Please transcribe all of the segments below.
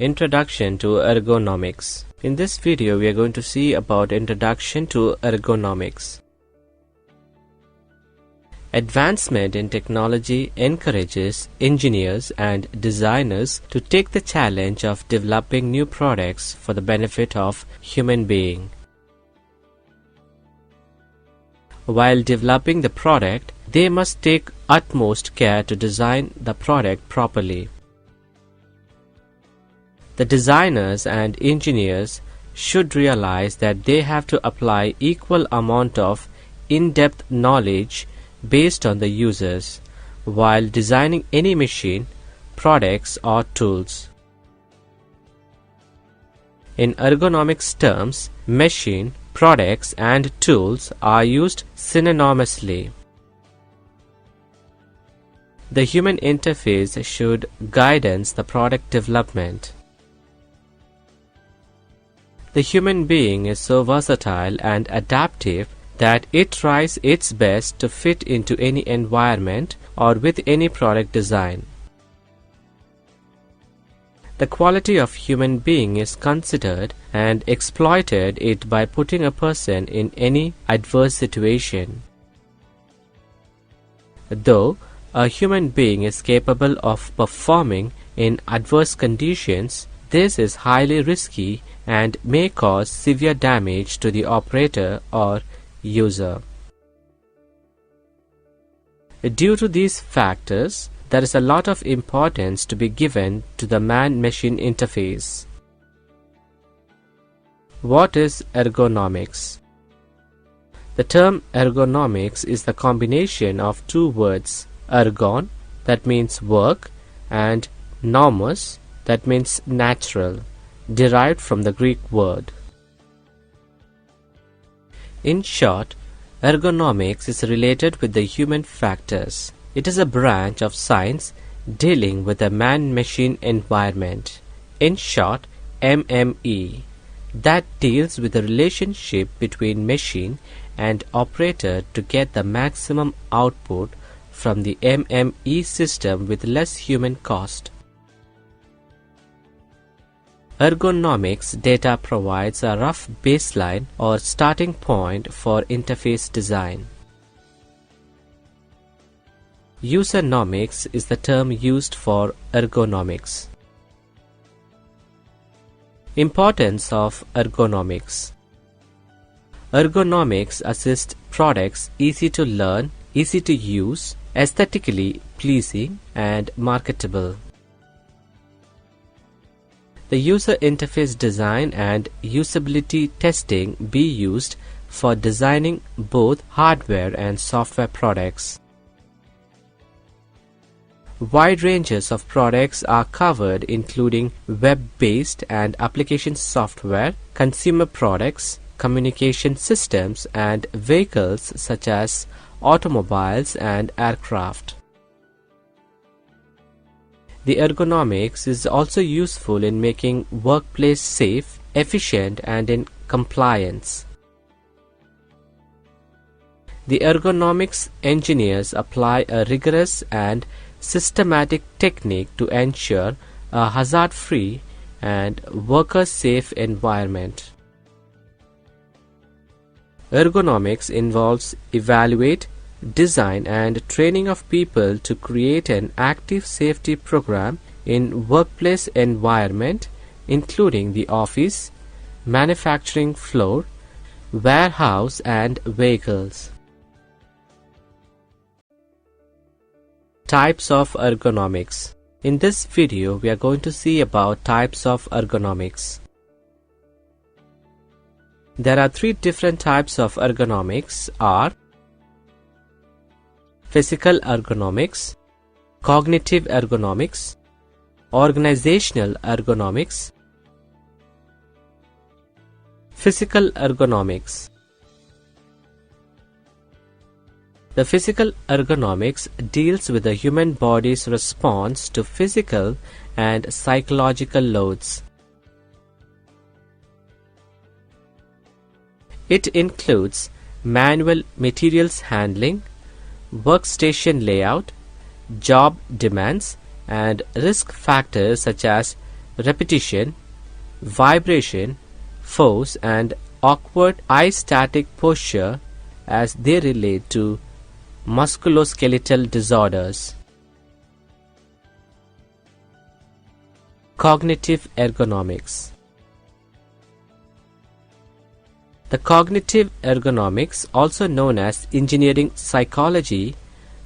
Introduction to Ergonomics. In this video, we are going to see about Introduction to Ergonomics. Advancement in technology encourages engineers and designers to take the challenge of developing new products for the benefit of human being. While developing the product, they must take utmost care to design the product properly. The designers and engineers should realize that they have to apply equal amount of in-depth knowledge based on the users while designing any machine, products or tools. In ergonomics terms, machine, products and tools are used synonymously. The human interface should guidance the product development. The human being is so versatile and adaptive that it tries its best to fit into any environment or with any product design. The quality of human being is considered and exploited it by putting a person in any adverse situation. Though a human being is capable of performing in adverse conditions, this is highly risky and may cause severe damage to the operator or user. Due to these factors, there is a lot of importance to be given to the man-machine interface. What is ergonomics? The term ergonomics is the combination of two words, ergon, that means work, and nomos, that means natural, derived from the Greek word. In short, ergonomics is related with the human factors. It is a branch of science dealing with the man-machine environment. In short, MME, that deals with the relationship between machine and operator to get the maximum output from the MME system with less human cost. Ergonomics data provides a rough baseline or starting point for interface design. Usernomics is the term used for ergonomics. Importance of ergonomics. Ergonomics assists products easy to learn, easy to use, aesthetically pleasing and marketable. The user interface design and usability testing be used for designing both hardware and software products. Wide ranges of products are covered including web-based and application software, consumer products, communication systems and vehicles such as automobiles and aircraft. The ergonomics is also useful in making workplace safe, efficient and in compliance. The ergonomics engineers apply a rigorous and systematic technique to ensure a hazard-free and worker-safe environment. Ergonomics involves evaluate, design and training of people to create an active safety program in workplace environment including the office, manufacturing floor, warehouse and vehicles. Types of ergonomics. In this video, we are going to see about types of ergonomics. There are three different types of ergonomics are physical ergonomics, cognitive ergonomics, organizational ergonomics. Physical ergonomics. The physical ergonomics deals with the human body's response to physical and psychological loads. It includes manual materials handling, workstation layout, job demands, and risk factors such as repetition, vibration, force, and awkward eye-static posture as they relate to musculoskeletal disorders. Cognitive ergonomics. The cognitive ergonomics, also known as engineering psychology,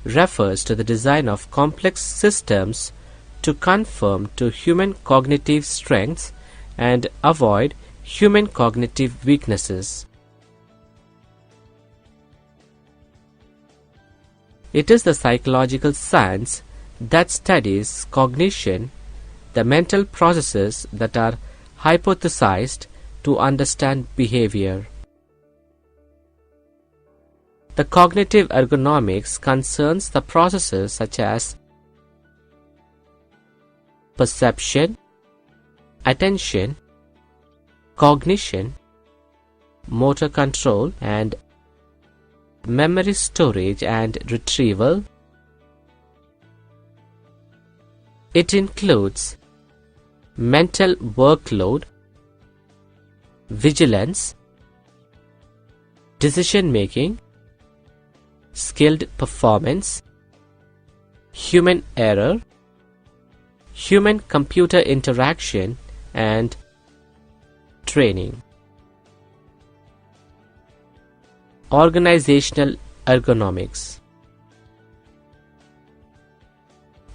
refers to the design of complex systems to conform to human cognitive strengths and avoid human cognitive weaknesses. It is the psychological science that studies cognition, the mental processes that are hypothesized to understand behavior. The cognitive ergonomics concerns the processes such as perception, attention, cognition, motor control, and memory storage and retrieval. It includes mental workload, vigilance, decision-making, skilled performance, human error, human-computer interaction, and training. Organizational ergonomics.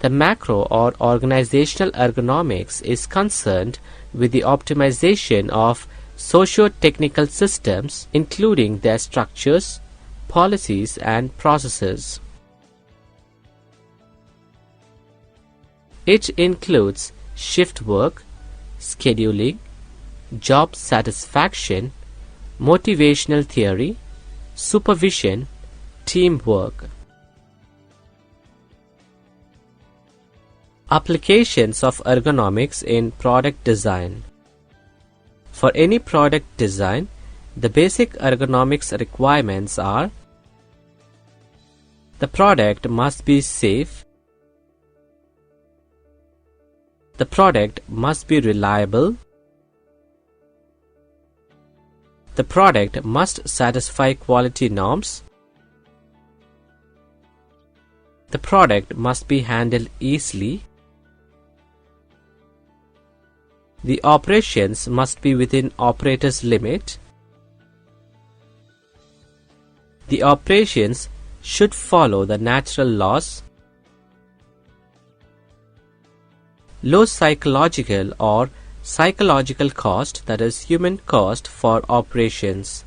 The macro or organizational ergonomics is concerned with the optimization of socio-technical systems, including their structures, policies, and processes. It includes shift work, scheduling, job satisfaction, motivational theory, supervision, teamwork. Applications of ergonomics in product design. For any product design, the basic ergonomics requirements are: the product must be safe, the product must be reliable, the product must satisfy quality norms, the product must be handled easily, the operations must be within operator's limit, the operations should follow the natural laws, low psychological or psychological cost, that is human cost for operations.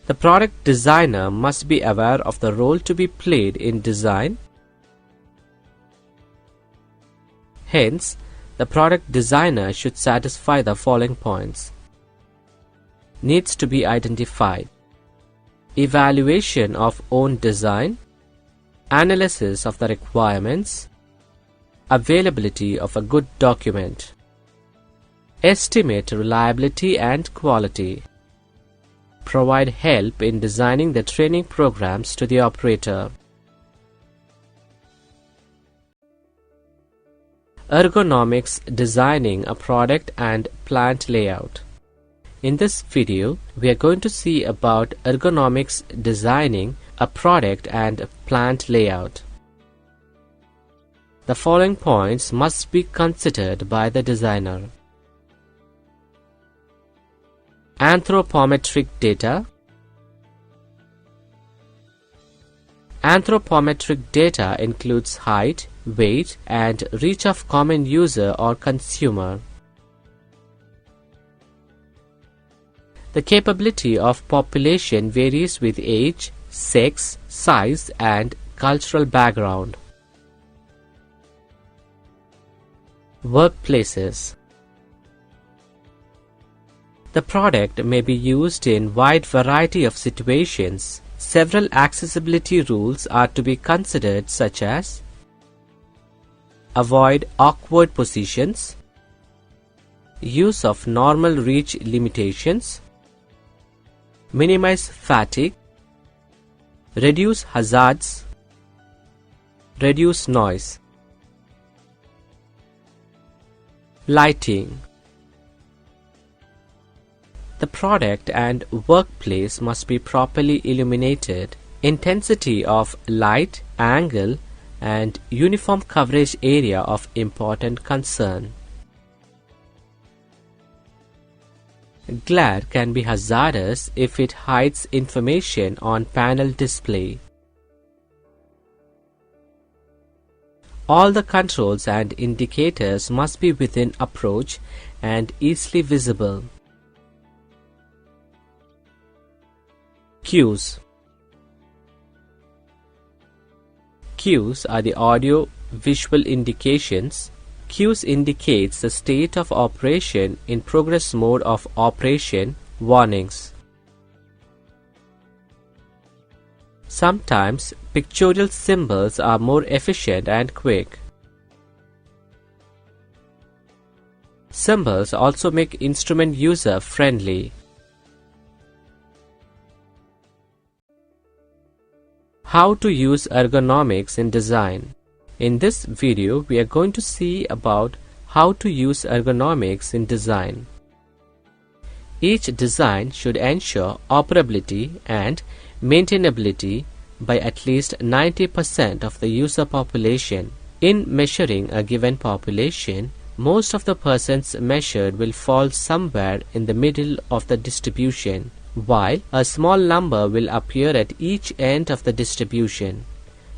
The product designer must be aware of the role to be played in design. Hence, the product designer should satisfy the following points. Needs to be identified: evaluation of own design, analysis of the requirements, availability of a good document, estimate reliability and quality, provide help in designing the training programs to the operator. Ergonomics designing a product and plant layout. In this video, we are going to see about ergonomics designing a product and plant layout. The following points must be considered by the designer. Anthropometric data. Anthropometric data includes height, weight, and reach of common user or consumer. The capability of population varies with age, sex, size, and cultural background. Workplaces. The product may be used in wide variety of situations. Several accessibility rules are to be considered, such as: avoid awkward positions, use of normal reach limitations, minimize fatigue, reduce hazards, reduce noise. Lighting. The product and workplace must be properly illuminated. Intensity of light, angle, and uniform coverage area of important concern. Glare can be hazardous if it hides information on panel display. All the controls and indicators must be within approach and easily visible. Cues. Cues are the audio-visual indications. Cues indicates the state of operation in progress mode of operation. Warnings. Sometimes pictorial symbols are more efficient and quick. Symbols also make instrument user friendly. How to use ergonomics in design. In this video, we are going to see about how to use ergonomics in design. Each design should ensure operability and maintainability by at least 90% of the user population. In measuring a given population, most of the persons measured will fall somewhere in the middle of the distribution, while a small number will appear at each end of the distribution.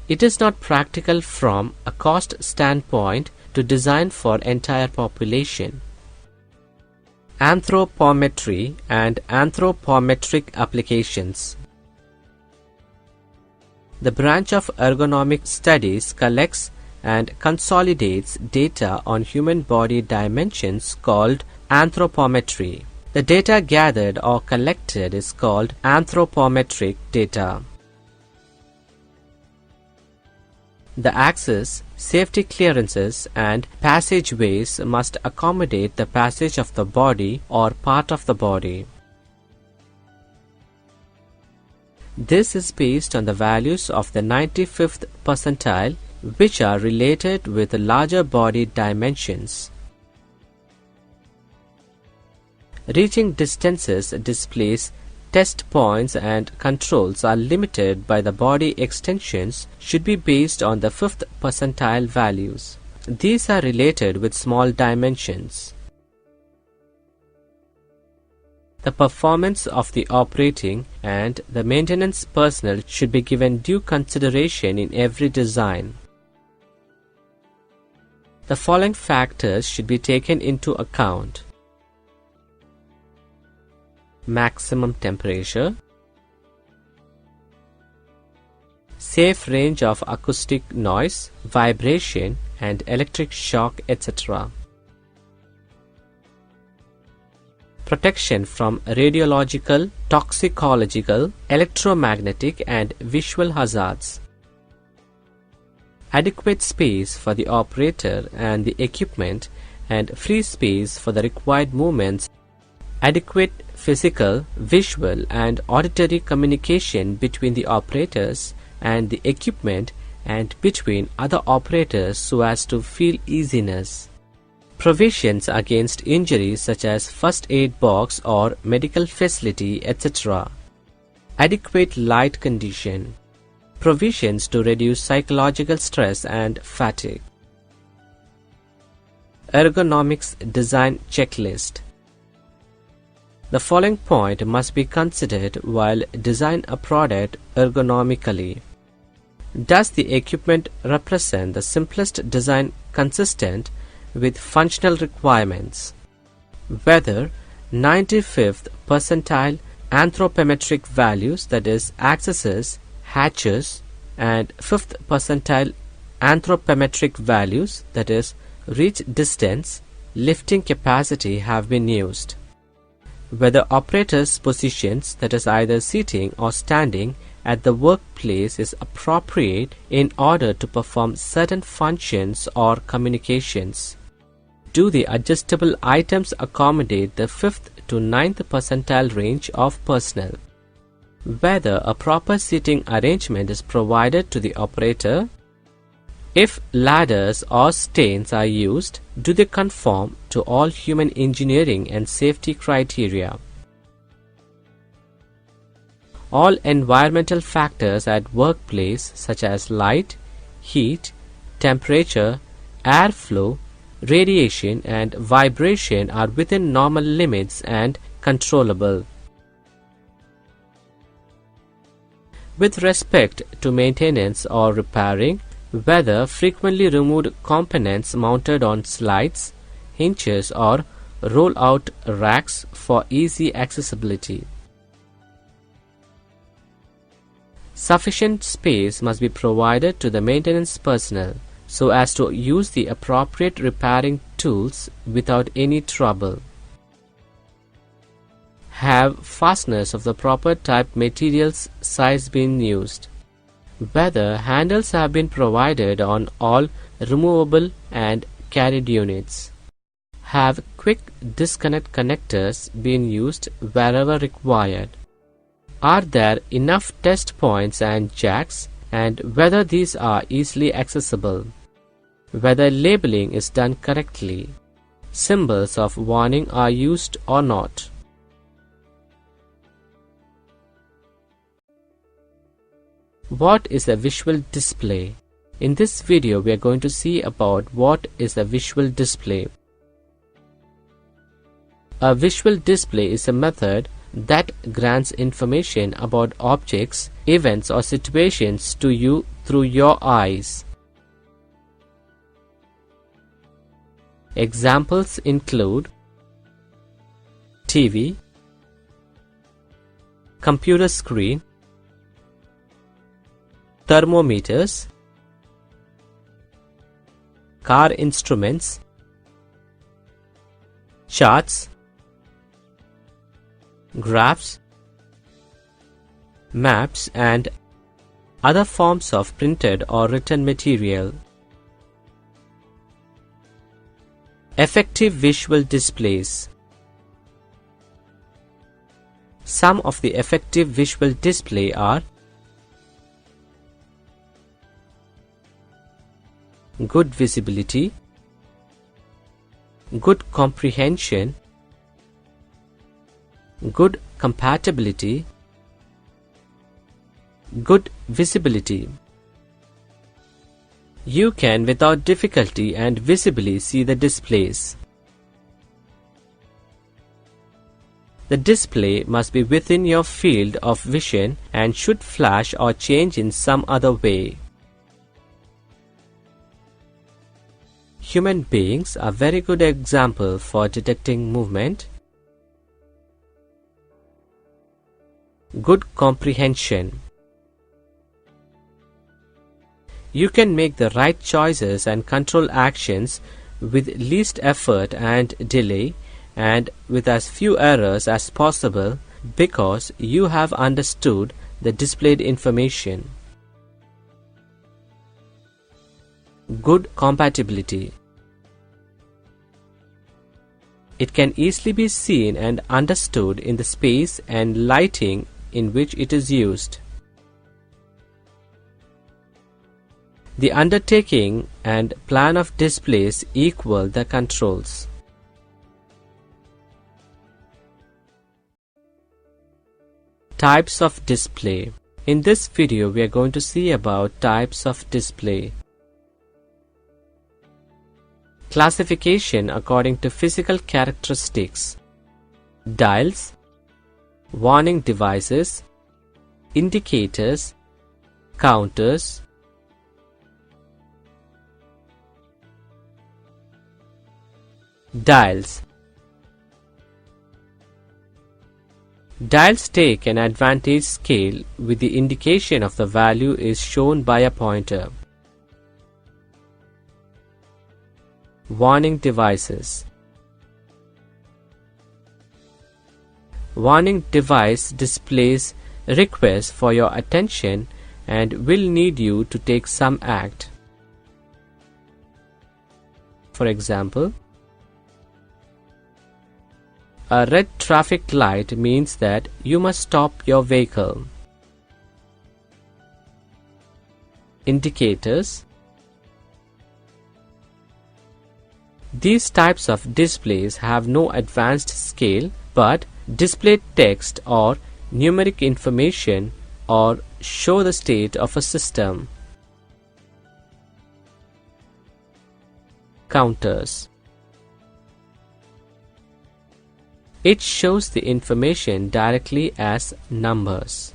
It is not practical from a cost standpoint to design for entire population. Anthropometry and anthropometric applications. The branch of ergonomic studies collects and consolidates data on human body dimensions called anthropometry. The data gathered or collected is called anthropometric data. The access, safety clearances, and passageways must accommodate the passage of the body or part of the body. This is based on the values of the 95th percentile, which are related with the larger body dimensions. Reaching distances, displays, test points and controls are limited by the body extensions should be based on the 5th percentile values. These are related with small dimensions. The performance of the operating and the maintenance personnel should be given due consideration in every design. The following factors should be taken into account: maximum temperature, safe range of acoustic noise, vibration and electric shock, etc. Protection from radiological, toxicological, electromagnetic and visual hazards. Adequate space for the operator and the equipment and free space for the required movements. Adequate physical, visual and auditory communication between the operators and the equipment and between other operators so as to feel easiness. Provisions against injuries such as first aid box or medical facility, etc. Adequate light condition. Provisions to reduce psychological stress and fatigue. Ergonomics design checklist. The following point must be considered while design a product ergonomically. Does the equipment represent the simplest design consistent with functional requirements? Whether 95th percentile anthropometric values, that is axes, hatches, and 5th percentile anthropometric values, that is reach distance, lifting capacity, have been used. Whether operators' positions, that is either sitting or standing, at the workplace is appropriate in order to perform certain functions or communications. Do the adjustable items accommodate the 5th to 9th percentile range of personnel? Whether a proper seating arrangement is provided to the operator. If ladders or stains are used, do they conform to all human engineering and safety criteria? All environmental factors at workplace such as light, heat, temperature, airflow, radiation and vibration are within normal limits and controllable. With respect to maintenance or repairing, whether frequently removed components mounted on slides, hinges or roll-out racks for easy accessibility. Sufficient space must be provided to the maintenance personnel so as to use the appropriate repairing tools without any trouble. Have fasteners of the proper type materials size been used? Whether handles have been provided on all removable and carried units. Have quick disconnect connectors been used wherever required? Are there enough test points and jacks, and whether these are easily accessible? Whether labeling is done correctly? Symbols of warning are used or not? What is a visual display? In this video we are going to see about what is a visual display. A visual display is a method that grants information about objects, events or situations to you through your eyes. Examples include TV, computer screen, thermometers, car instruments, charts, graphs, maps and other forms of printed or written material. Effective visual displays. Some of the effective visual display are good visibility, good comprehension, good compatibility, good visibility. You can without difficulty and visibly see the displays. The display must be within your field of vision and should flash or change in some other way. Human beings are very good example for detecting movement, good comprehension. You can make the right choices and control actions with least effort and delay and with as few errors as possible because you have understood the displayed information. Good compatibility. It can easily be seen and understood in the space and lighting in which it is used. The undertaking and plan of displays equal the controls. Types of display. In this video we are going to see about types of display. Classification according to physical characteristics. Dials, warning devices, indicators, counters. Dials. Dials take an advantage scale with the indication of the value is shown by a pointer. Warning devices. Warning device displays requests for your attention and will need you to take some act. For example, a red traffic light means that you must stop your vehicle. Indicators. These types of displays have no advanced scale but display text or numeric information or show the state of a system. Counters. It shows the information directly as numbers.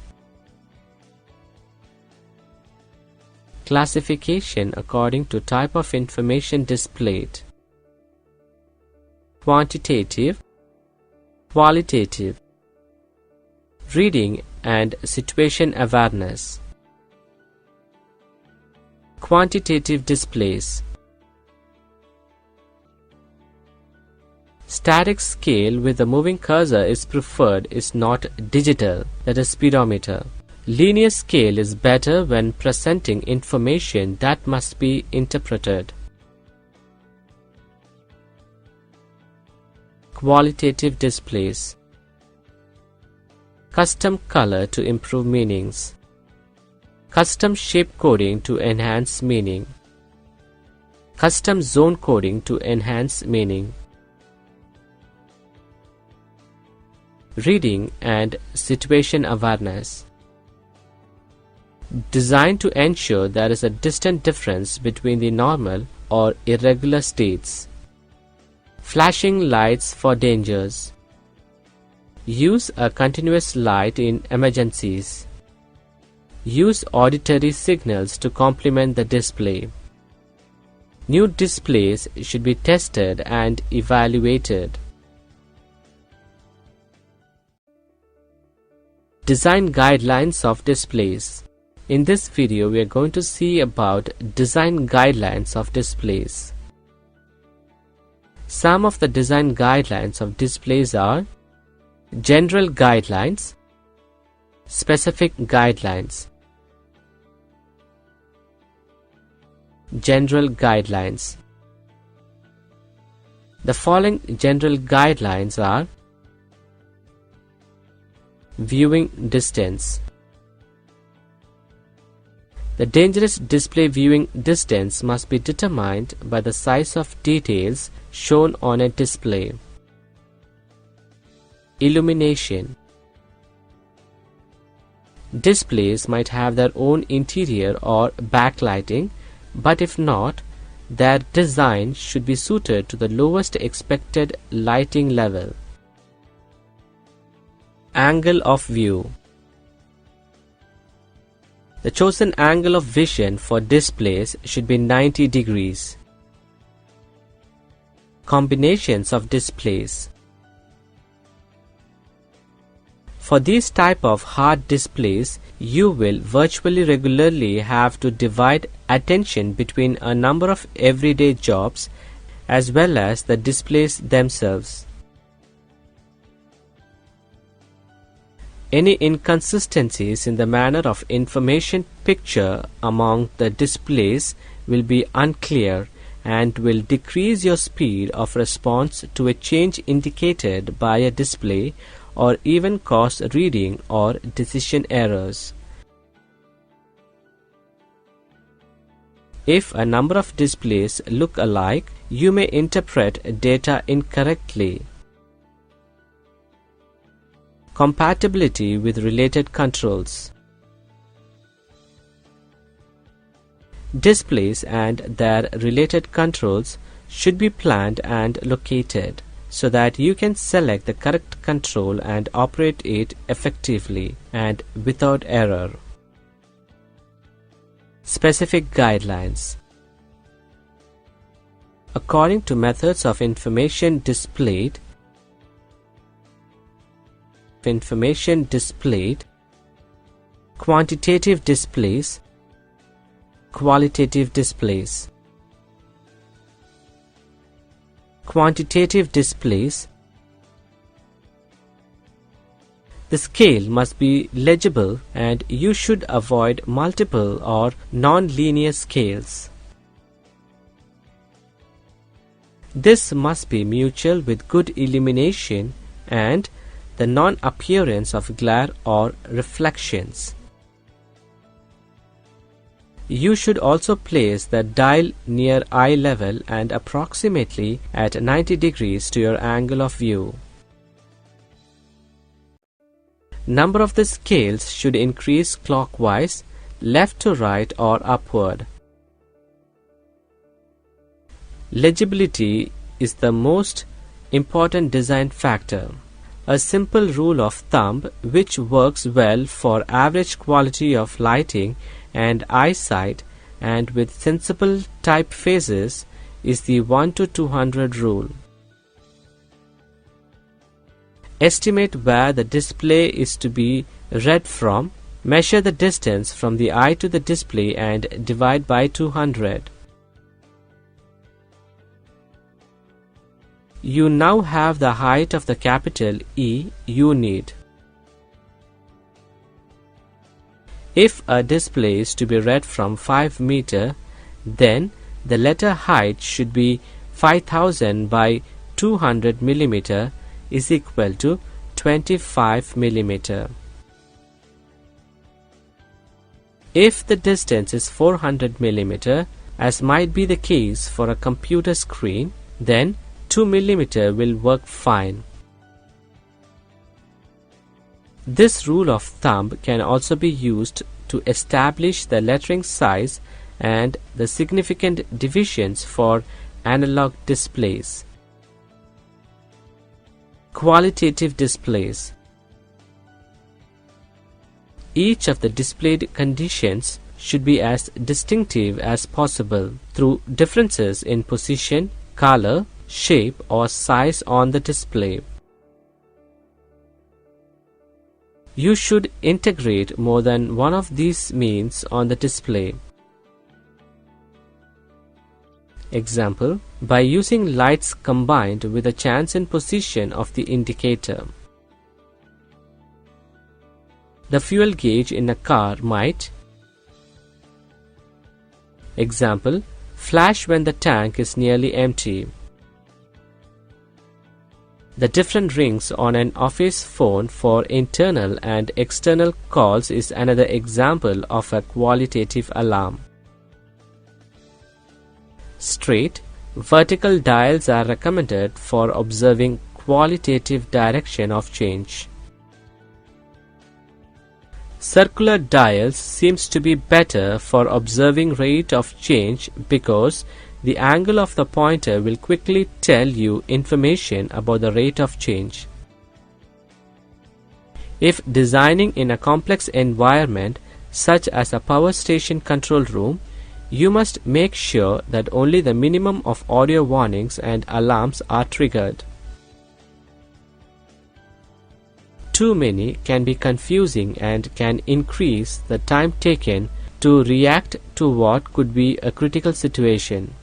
Classification according to type of information displayed. Quantitative, qualitative, reading and situation awareness. Quantitative displays. Static scale with a moving cursor is preferred is not digital, that is speedometer. Linear scale is better when presenting information that must be interpreted. Qualitative displays. Custom color to improve meanings. Custom shape coding to enhance meaning. Custom zone coding to enhance meaning. Reading and situation awareness. Designed to ensure there is a distant difference between the normal or irregular states. Flashing lights for dangers. Use a continuous light in emergencies. Use auditory signals to complement the display. New displays should be tested and evaluated. Design guidelines of displays. In this video, we are going to see about design guidelines of displays. Some of the design guidelines of displays are general guidelines, specific guidelines. General guidelines. The following general guidelines are: viewing distance. The dangerous display viewing distance must be determined by the size of details shown on a display. Illumination. Displays might have their own interior or backlighting, but if not, their design should be suited to the lowest expected lighting level. Angle of view. The chosen angle of vision for displays should be 90 degrees. Combinations of displays. For these type of hard displays, you will virtually regularly have to divide attention between a number of everyday jobs as well as the displays themselves. Any inconsistencies in the manner of information picture among the displays will be unclear and will decrease your speed of response to a change indicated by a display or even cause reading or decision errors. If a number of displays look alike, you may interpret data incorrectly. Compatibility with related controls. Displays and their related controls should be planned and located so that you can select the correct control and operate it effectively and without error. Specific guidelines. According to methods of information displayed, quantitative displays, qualitative displays. Quantitative displays. The scale must be legible and you should avoid multiple or non-linear scales. This must be mutual with good illumination and the non-appearance of glare or reflections. You should also place the dial near eye level and approximately at 90 degrees to your angle of view. Number of the scales should increase clockwise, left to right or upward. Legibility is the most important design factor. A simple rule of thumb which works well for average quality of lighting and eyesight and with sensible typefaces is the 1 to 200 rule. Estimate where the display is to be read from, measure the distance from the eye to the display and divide by 200. You now have the height of the capital E you need. If a display is to be read from 5 meter, then the letter height should be 5000 by 200 millimeter is equal to 25 millimeter. If the distance is 400 millimeter, as might be the case for a computer screen, then 2 millimeter will work fine. This rule of thumb can also be used to establish the lettering size and the significant divisions for analog displays. Qualitative displays. Each of the displayed conditions should be as distinctive as possible through differences in position, color, shape or size on the display. You should integrate more than one of these means on the display. Example, by using lights combined with a change in position of the indicator. The fuel gauge in a car might. Example, flash when the tank is nearly empty. The different rings on an office phone for internal and external calls is another example of a qualitative alarm. Straight, vertical dials are recommended for observing qualitative direction of change. Circular dials seems to be better for observing rate of change because the angle of the pointer will quickly tell you information about the rate of change. If designing in a complex environment such as a power station control room, you must make sure that only the minimum of audio warnings and alarms are triggered. Too many can be confusing and can increase the time taken to react to what could be a critical situation.